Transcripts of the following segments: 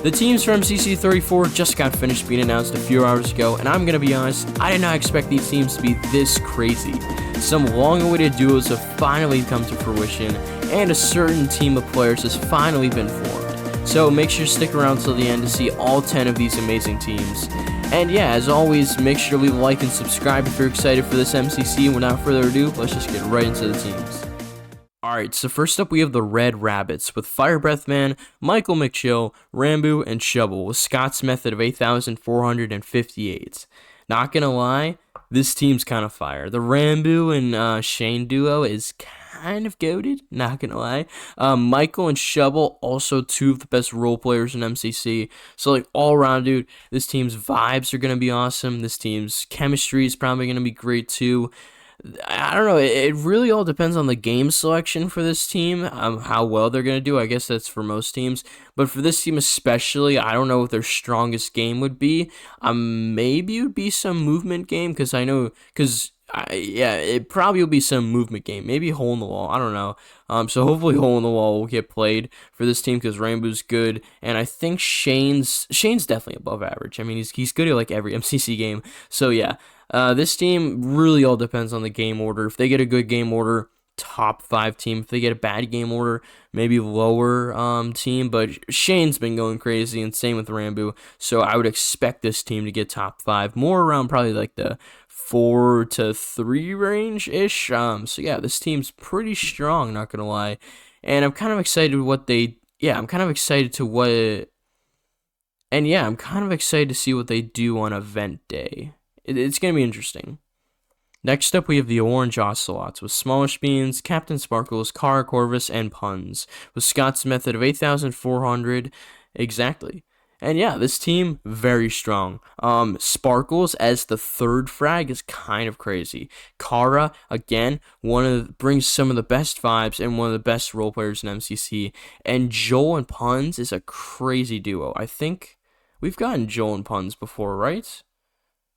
The teams from CC34 just got finished being announced a few hours ago, and I'm gonna be honest, I did not expect these teams to be this crazy. Some long-awaited duos have finally come to fruition, and a certain team of players has finally been formed. So make sure to stick around till the end to see all 10 of these amazing teams. And yeah, as always, make sure to leave a like and subscribe if you're excited for this MCC, and without further ado, let's just get right into the teams. Alright, so first up we have the Red Rabbits with Fire Breath Man, Michael McChill, Rambo, and Shovel with Scott's method of 8,458. Not gonna lie, this team's kind of fire. The Rambo and Shane duo is kind of goated, not gonna lie. Michael and Shovel, also two of the best role players in MCC. So like all around, dude, this team's vibes are gonna be awesome. This team's chemistry is probably gonna be great too. I don't know, it really all depends on the game selection for this team, how well they're going to do. I guess that's for most teams, but for this team especially, I don't know what their strongest game would be. Maybe it would be some movement game, yeah, it probably will be some movement game, maybe hole in the wall, I don't know. So hopefully hole in the wall will get played for this team because Rainbow's good, and I think Shane's definitely above average. I mean, he's good at like every MCC game, so yeah. This team really all depends on the game order. If they get a good game order, top 5 team. If they get a bad game order, maybe lower team. But Shane's been going crazy, and same with Rambo. So I would expect this team to get top 5, more around probably like the 4 to 3 range-ish. So yeah, this team's pretty strong, not gonna lie. And I'm kind of excited I'm kind of excited to see what they do on event day. It's going to be interesting. Next up, we have the Orangeocelots with Smallishbeans, Captain Sparkles, Kara Corvus, and Punz with Scott's method of 8,400 exactly. And yeah, this team, very strong. Sparkles as the 3rd frag is kind of crazy. Kara, again, brings some of the best vibes and one of the best role players in MCC. And Joel and Punz is a crazy duo. I think we've gotten Joel and Punz before, right?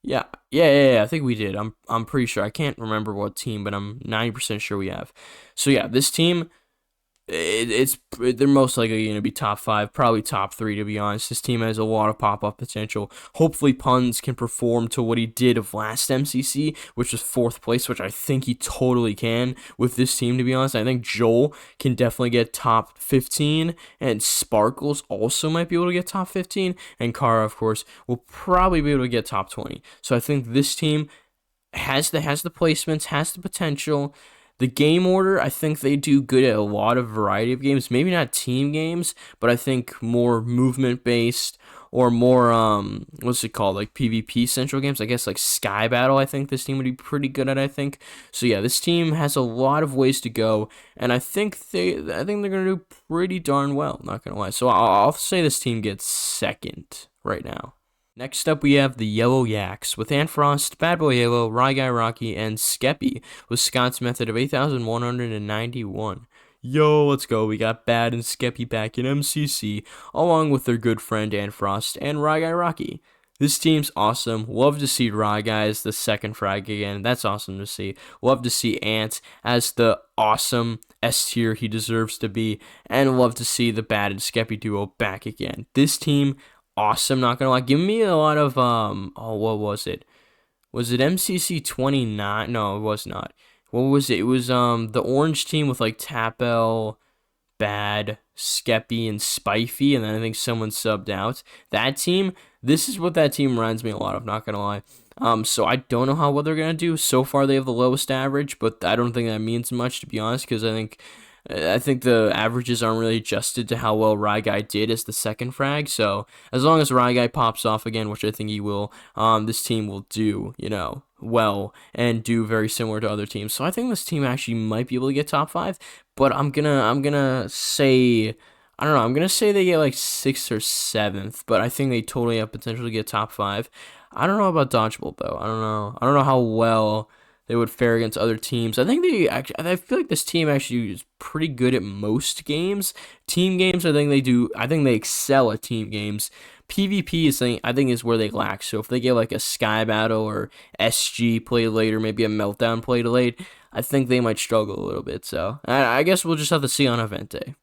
Yeah, I think we did. I'm pretty sure. I can't remember what team, but I'm 90% sure we have. So yeah, this team, they're most likely going to be top 5, probably top 3 to be honest. This team has a lot of pop-up potential. Hopefully Punz can perform to what he did of last MCC, which was 4th place, which I think he totally can with this team, to be honest. I think Joel can definitely get top 15, and Sparkles also might be able to get top 15, and Kara, of course, will probably be able to get top 20. So I think this team has the placements, has the potential. The game order, I think they do good at a lot of variety of games. Maybe not team games, but I think more movement-based or more, what's it called, like PvP central games. I guess like Sky Battle, I think this team would be pretty good at, I think. So yeah, this team has a lot of ways to go, and I think they're going to do pretty darn well, not going to lie. So I'll say this team gets 2nd right now. Next up, we have the Yellow Yaks with Antfrost, Bad Boy Yellow, Rye Guy Rocky, and Skeppy with Scott's method of 8,191. Yo, let's go. We got Bad and Skeppy back in MCC, along with their good friend Antfrost and Rye Guy Rocky. This team's awesome. Love to see Rye Guy as the 2nd frag again. That's awesome to see. Love to see Ant as the awesome S tier he deserves to be. And love to see the Bad and Skeppy duo back again. This team, awesome, not gonna lie. Give me a lot of what was it? Was it MCC 29? No, it was not. What was it? It was the orange team with like Tapel, Bad, Skeppy, and Spifey, and then I think someone subbed out. That team, this is what that team reminds me a lot of, not gonna lie. So I don't know how well they're gonna do. So far they have the lowest average, but I don't think that means much, to be honest, because I think the averages aren't really adjusted to how well Rye Guy did as the 2nd frag. So as long as Rye Guy pops off again, which I think he will, this team will do, well and do very similar to other teams. So I think this team actually might be able to get top 5, but I'm gonna say, I don't know, I'm gonna say they get like 6th or 7th, but I think they totally have potential to get top 5. I don't know about dodgebolt though. I don't know how well they would fare against other teams. I feel like this team actually is pretty good at most games. Team games, I think they excel at team games. PvP is where they lack. So if they get like a Sky Battle or SG played later, maybe a Meltdown played late, I think they might struggle a little bit. So I guess we'll just have to see on event day.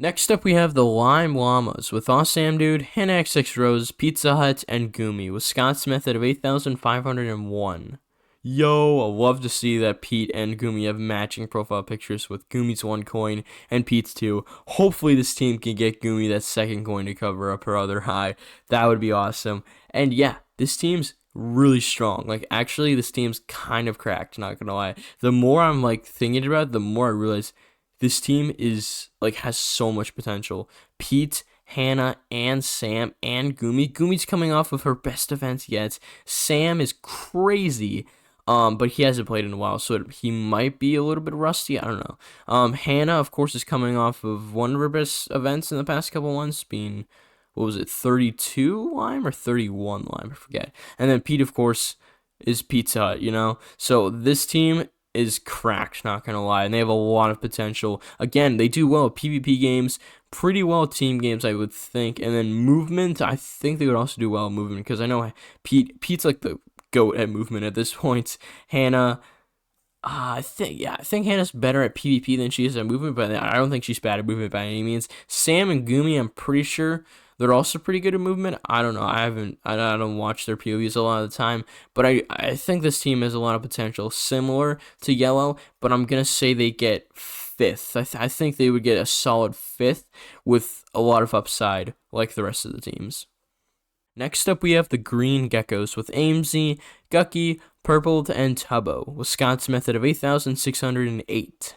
Next up, we have the Lime Llamas with Awesome Dude, Hannah XX Rose, PeteZahHutt, and Goomy with Scott's method of 8,501. Yo, I love to see that Pete and Goomy have matching profile pictures with Goomy's 1 coin and Pete's 2. Hopefully this team can get Goomy that second coin to cover up her other high. That would be awesome. And yeah, this team's really strong. Like, actually, this team's kind of cracked, not gonna lie. The more I'm, like, thinking about it, the more I realize this team is, like, has so much potential. Pete, Hannah, and Sam, and Goomy. Goomy's coming off of her best events yet. Sam is crazy. But he hasn't played in a while, so he might be a little bit rusty. I don't know. Hannah, of course, is coming off of one of her best events in the past couple months, being, what was it, 32 lime or 31 lime? I forget. And then Pete, of course, is PeteZahHutt, you know? So this team is cracked, not gonna lie, and they have a lot of potential. Again, they do well at PvP games, pretty well at team games, I would think. And then movement, I think they would also do well at movement, because I know Pete's like the GOAT at movement at this point. Hannah, I think Hannah's better at PvP than she is at movement, but I don't think she's bad at movement by any means. Sam and Goomy, I'm pretty sure they're also pretty good at movement. I don't know. I don't watch their POVs a lot of the time, but I think this team has a lot of potential, similar to Yellow, but I'm gonna say they get 5th. I think they would get a solid 5th with a lot of upside, like the rest of the teams. Next up, we have the Green Geckos with Amesy, Gucky, Purpled, and Tubbo with Scott's method of 8,608.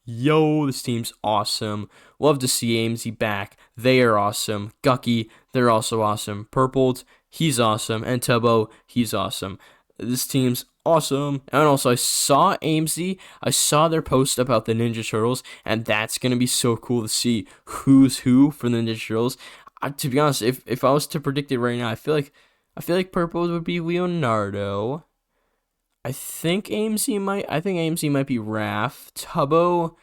Yo, this team's awesome. Love to see Amesy back. They are awesome. Gucky, they're also awesome. Purpled, he's awesome. And Tubbo, he's awesome. This team's awesome. And also, I saw Amesy. I saw their post about the Ninja Turtles, and that's going to be so cool to see who's who for the Ninja Turtles. To be honest, if I was to predict it right now, I feel like Purple would be Leonardo. I think Amesy might be Raph. Tubbo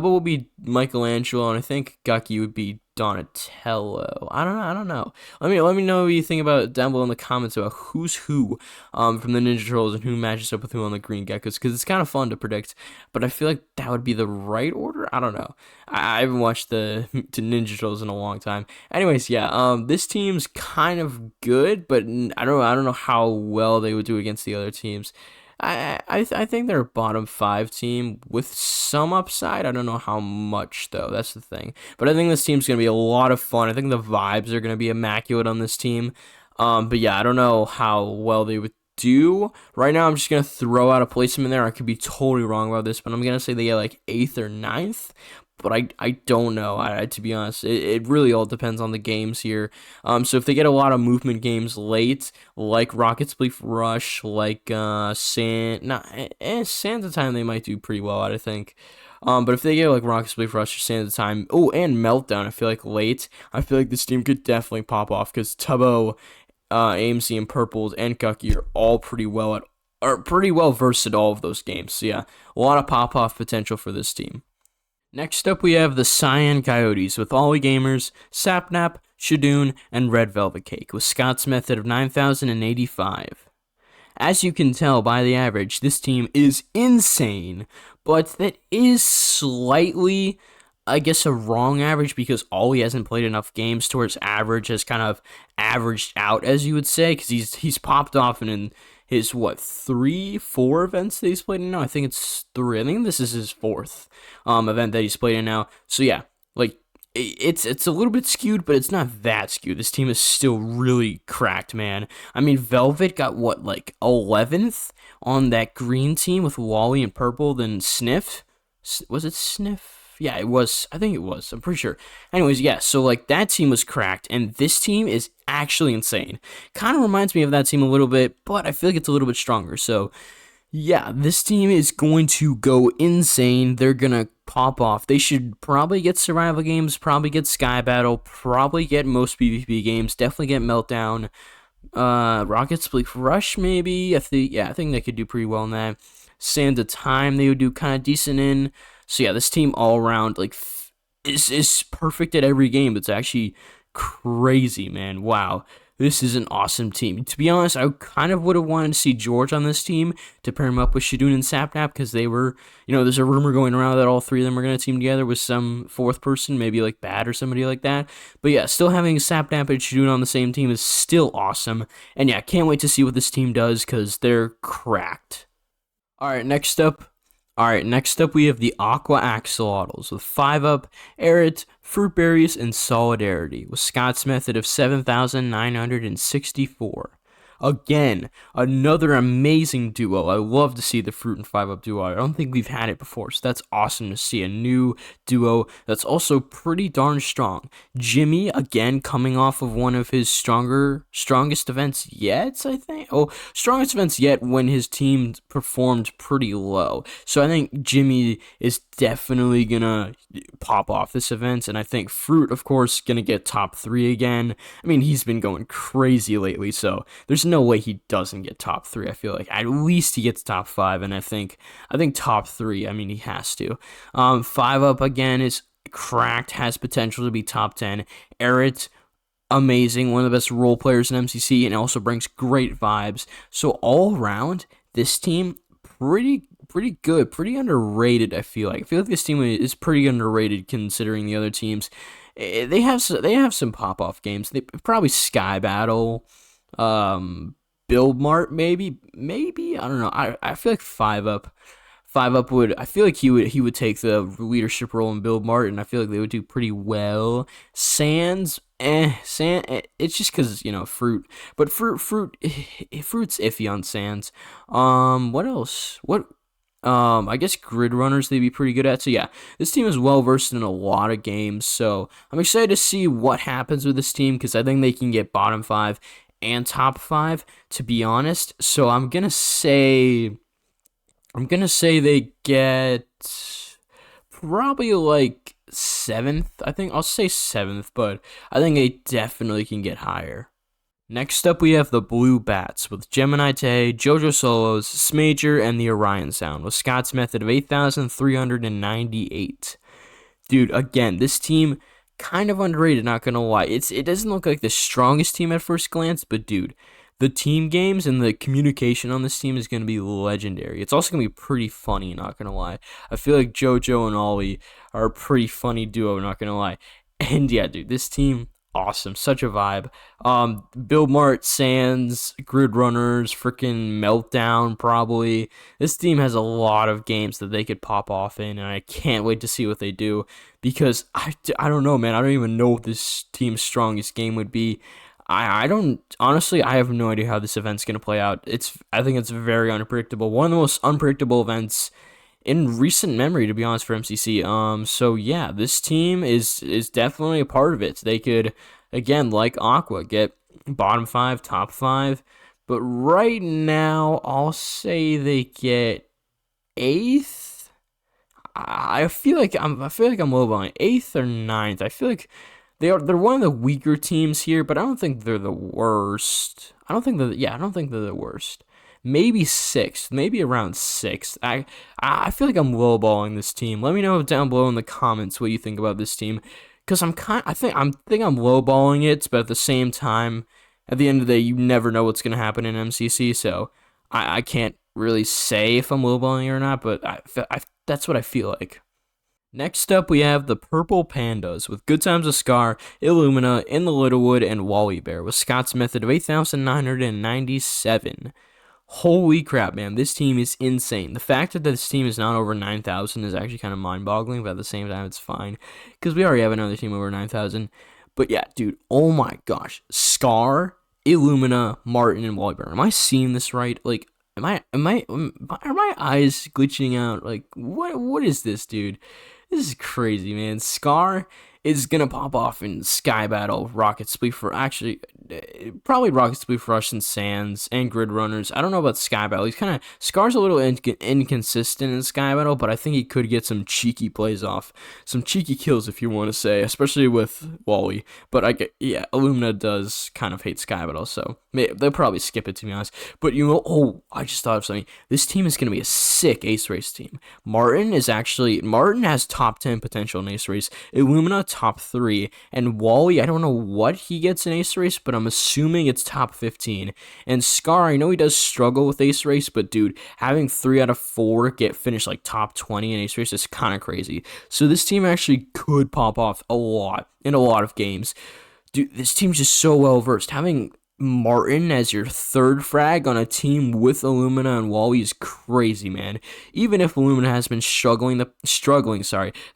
will be Michelangelo, and I think Gucky would be Donatello. I don't know. Let me know what you think about it down below in the comments about who's who from the Ninja Turtles and who matches up with who on the Green Geckos, because it's kind of fun to predict, but I feel like that would be the right order. I don't know. I haven't watched the Ninja Turtles in a long time. Anyways, yeah, this team's kind of good, but I don't know how well they would do against the other teams. I think they're a bottom 5 team with some upside. I don't know how much, though. That's the thing. But I think this team's going to be a lot of fun. I think the vibes are going to be immaculate on this team. But yeah, I don't know how well they would do. Right now, I'm just going to throw out a placement in there. I could be totally wrong about this, but I'm going to say they get like 8th or 9th. But I don't know. To be honest, it really all depends on the games here. So if they get a lot of movement games late, like Rocket Spleef Rush, like Sands of Time, they might do pretty well at, I think. But if they get like Rocket Spleef Rush or Sands of Time, and Meltdown, I feel like late, I feel like this team could definitely pop off, because Tubbo, AMC, and Purples, and Gucky are all pretty well versed at all of those games. So yeah, a lot of pop-off potential for this team. Next up, we have the Cyan Coyotes with Ollie Gamers, Sapnap, Shadoon, and Red Velvet Cake with Scott's method of 9,085. As you can tell by the average, this team is insane, but that is slightly, I guess, a wrong average, because Ollie hasn't played enough games to where his average has kind of averaged out, as you would say, because he's popped off in his 3-4 events that he's played in now. I think it's 3. I think this is his 4th event that he's played in now. So yeah, like it's a little bit skewed, but it's not that skewed. This team is still really cracked, man. I mean, Velvet got 11th on that green team with Wally and Purple, then Sniff. Was it Sniff? Yeah, it was. I think it was. I'm pretty sure. Anyways, yeah, so like that team was cracked, and this team is actually insane. Kind of reminds me of that team a little bit, but I feel like it's a little bit stronger. So yeah, this team is going to go insane. They're going to pop off. They should probably get survival games, probably get Sky Battle, probably get most PvP games, definitely get Meltdown, Rocket Spleef Rush maybe. I think they could do pretty well in that. Sands of Time they would do kind of decent in. So yeah, this team all around is perfect at every game. It's actually crazy, man. Wow. This is an awesome team. To be honest, I kind of would have wanted to see George on this team to pair him up with Shadoon and Sapnap because they were, there's a rumor going around that all three of them are going to team together with some fourth person, maybe like Bad or somebody like that. But yeah, still having Sapnap and Shadoon on the same team is still awesome. And yeah, can't wait to see what this team does because they're cracked. Alright, next up we have the Aqua Axolotls with 5-up, Arid, Fruitberries, and Solidarity with Scott's method of 7,964. Again, another amazing duo. I love to see the Fruit and 5-up duo. I don't think we've had it before, so that's awesome to see a new duo that's also pretty darn strong. Jimmy, again, coming off of one of his strongest events yet, I think. Strongest events yet when his team performed pretty low. So I think Jimmy is definitely gonna pop off this event, and I think Fruit, of course, gonna get top 3 again. I mean, he's been going crazy lately, so there's no way he doesn't get top 3. I feel like at least he gets top 5, and I think top 3. I mean, he has to. 5-up again is cracked, has potential to be top 10. Arid, amazing, one of the best role players in MCC, and also brings great vibes. So all around, this team pretty good, pretty underrated. I feel like this team is pretty underrated considering the other teams. They have some pop off games. They probably Sky Battle, Build Mart, maybe I don't know. I feel like 5-up would. I feel like he would take the leadership role in Build Mart, and I feel like they would do pretty well. Sands, it's just because Fruit, but Fruit's iffy on Sands. What else? I guess Grid Runners they'd be pretty good at. So yeah, this team is well versed in a lot of games. So I'm excited to see what happens with this team because I think they can get bottom 5 and top 5. To be honest, so I'm gonna say they get probably like 7th. I think I'll say 7th, but I think they definitely can get higher. Next up, we have the Blue Bats with Gemini Tay, JojoSolos, Smager, and the Orion Sound with Scott's method of 8,398. Dude, again, this team kind of underrated, not gonna lie. It doesn't look like the strongest team at first glance, but dude, the team games and the communication on this team is gonna be legendary. It's also gonna be pretty funny, not gonna lie. I feel like JoJo and Ollie are a pretty funny duo, not gonna lie. And yeah, dude, this team, awesome, such a vibe. Build Mart, Sands, Grid Runners, freaking Meltdown, probably. This team has a lot of games that they could pop off in, and I can't wait to see what they do because I don't know, man. I don't even know what this team's strongest game would be. I don't honestly. I have no idea how this event's gonna play out. I think it's very unpredictable. One of the most unpredictable events in recent memory, to be honest, for MCC. So yeah, this team is definitely a part of it. They could, again, like Aqua, get bottom 5, top 5, but right now I'll say they get 8th. I feel like I'm low on 8th or 9th. I feel like they're one of the weaker teams here, but I don't think they're the worst. I don't think they're the worst. Maybe 6th, maybe around 6th. I feel like I'm lowballing this team. Let me know down below in the comments what you think about this team, because I think I'm lowballing it, but at the same time, at the end of the day, you never know what's gonna happen in MCC, so I can't really say if I'm lowballing it or not, but that's what I feel like. Next up, we have the Purple Pandas with Good Times with Scar, Illumina, Inthelittlewood, and Wally Bear with Scott's method of 8,997. Holy crap, man, this team is insane. The fact that this team is not over 9,000 is actually kind of mind-boggling, but at the same time, it's fine, because we already have another team over 9,000. But yeah, dude, oh my gosh. Scar, Illumina, Martin, and Wally Bear. Am I seeing this right? Like, are my eyes glitching out? Like, what is this, dude? This is crazy, man. Scar is gonna pop off in Sky Battle, Rocket Spleef for probably Rocket Spleef for Rush and Sands and Grid Runners. I don't know about Sky Battle. Scar's a little inconsistent in Sky Battle, but I think he could get some cheeky plays off, some cheeky kills if you want to say, especially with Wally. But Illumina does kind of hate Sky Battle, so they'll probably skip it, to be honest. But I just thought of something. This team is gonna be a sick Ace Race team. Martin has top 10 potential in Ace Race. Illumina top 3, and Wally, I don't know what he gets in Ace Race, but but I'm assuming it's top 15. And Scar, I know he does struggle with Ace Race, but dude, having 3 out of 4 get finished like top 20 in Ace Race is kind of crazy. So this team actually could pop off a lot in a lot of games. Dude, this team's just so well versed. Having Martin as your 3rd frag on a team with Illumina and Wally is crazy, man. Even if Illumina has been struggling the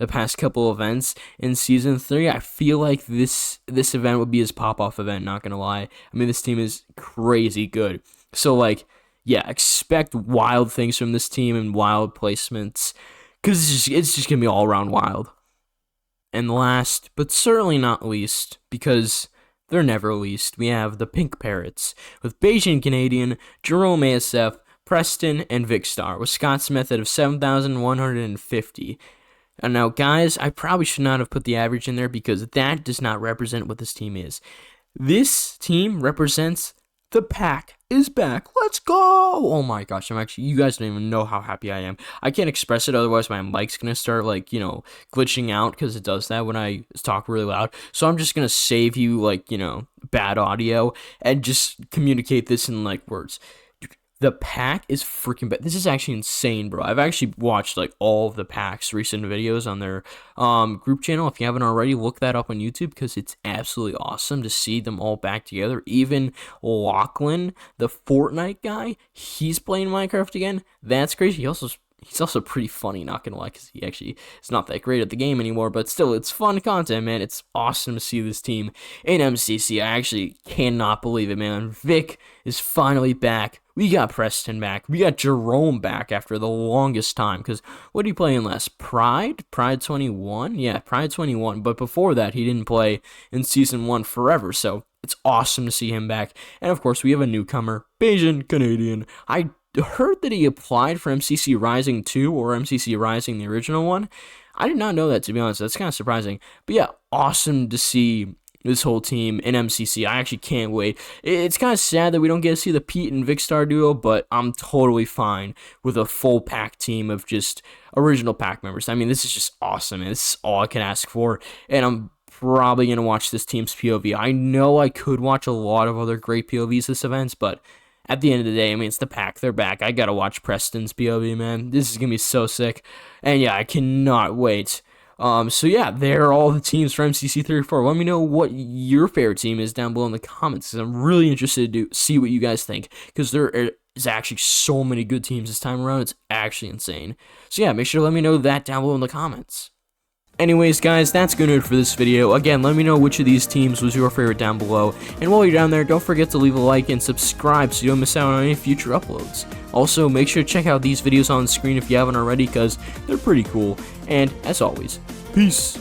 past couple events in season 3, I feel like this event would be his pop-off event, not gonna lie. I mean, this team is crazy good. So like, yeah, expect wild things from this team and wild placements, because it's just gonna be all around wild. And last, but certainly not least, because they're never least, we have the Pink Parrots, with Bayesian Canadian, Jerome ASF, Preston, and Vicstar, with Scott Smith out of 7,150. And now, guys, I probably should not have put the average in there because that does not represent what this team is. This team represents the pack is back. Let's go! Oh my gosh, you guys don't even know how happy I am. I can't express it, otherwise my mic's gonna start, like, you know, glitching out, because it does that when I talk really loud. So I'm just gonna save you, like, you know, bad audio, and just communicate this in, like, words. The pack is freaking bad. This is actually insane, bro. I've actually watched, like, all of the pack's recent videos on their group channel. If you haven't already, look that up on YouTube, because it's absolutely awesome to see them all back together. Even Lachlan, the Fortnite guy, he's playing Minecraft again. That's crazy. He's also pretty funny, not gonna lie, because he actually is not that great at the game anymore, but still, it's fun content, man. It's awesome to see this team in MCC. I actually cannot believe it, man. Vic is finally back. We got Preston back. We got Jerome back after the longest time, because what did he play in last? Pride 21? Yeah, Pride 21, but before that, he didn't play in Season 1 forever, so it's awesome to see him back. And of course, we have a newcomer, Bayesian Canadian. I heard that he applied for MCC Rising 2 or MCC Rising, the original one. I did not know that, to be honest. That's kind of surprising. But yeah, awesome to see this whole team in MCC. I actually can't wait. It's kind of sad that we don't get to see the Pete and Vicstar duo, but I'm totally fine with a full pack team of just original pack members. I mean, this is just awesome, and this is all I can ask for, and I'm probably going to watch this team's POV. I know I could watch a lot of other great POVs this event, but at the end of the day, I mean, it's the pack. They're back. I gotta watch Preston's POV, man. This is gonna be so sick. And yeah, I cannot wait. So yeah, there are all the teams for MCC 34. Let me know what your favorite team is down below in the comments, because I'm really interested to see what you guys think, because there is actually so many good teams this time around. It's actually insane. So yeah, make sure to let me know that down below in the comments. Anyways, guys, that's gonna do it for this video. Again, let me know which of these teams was your favorite down below. And while you're down there, don't forget to leave a like and subscribe so you don't miss out on any future uploads. Also, make sure to check out these videos on the screen if you haven't already, because they're pretty cool. And as always, peace!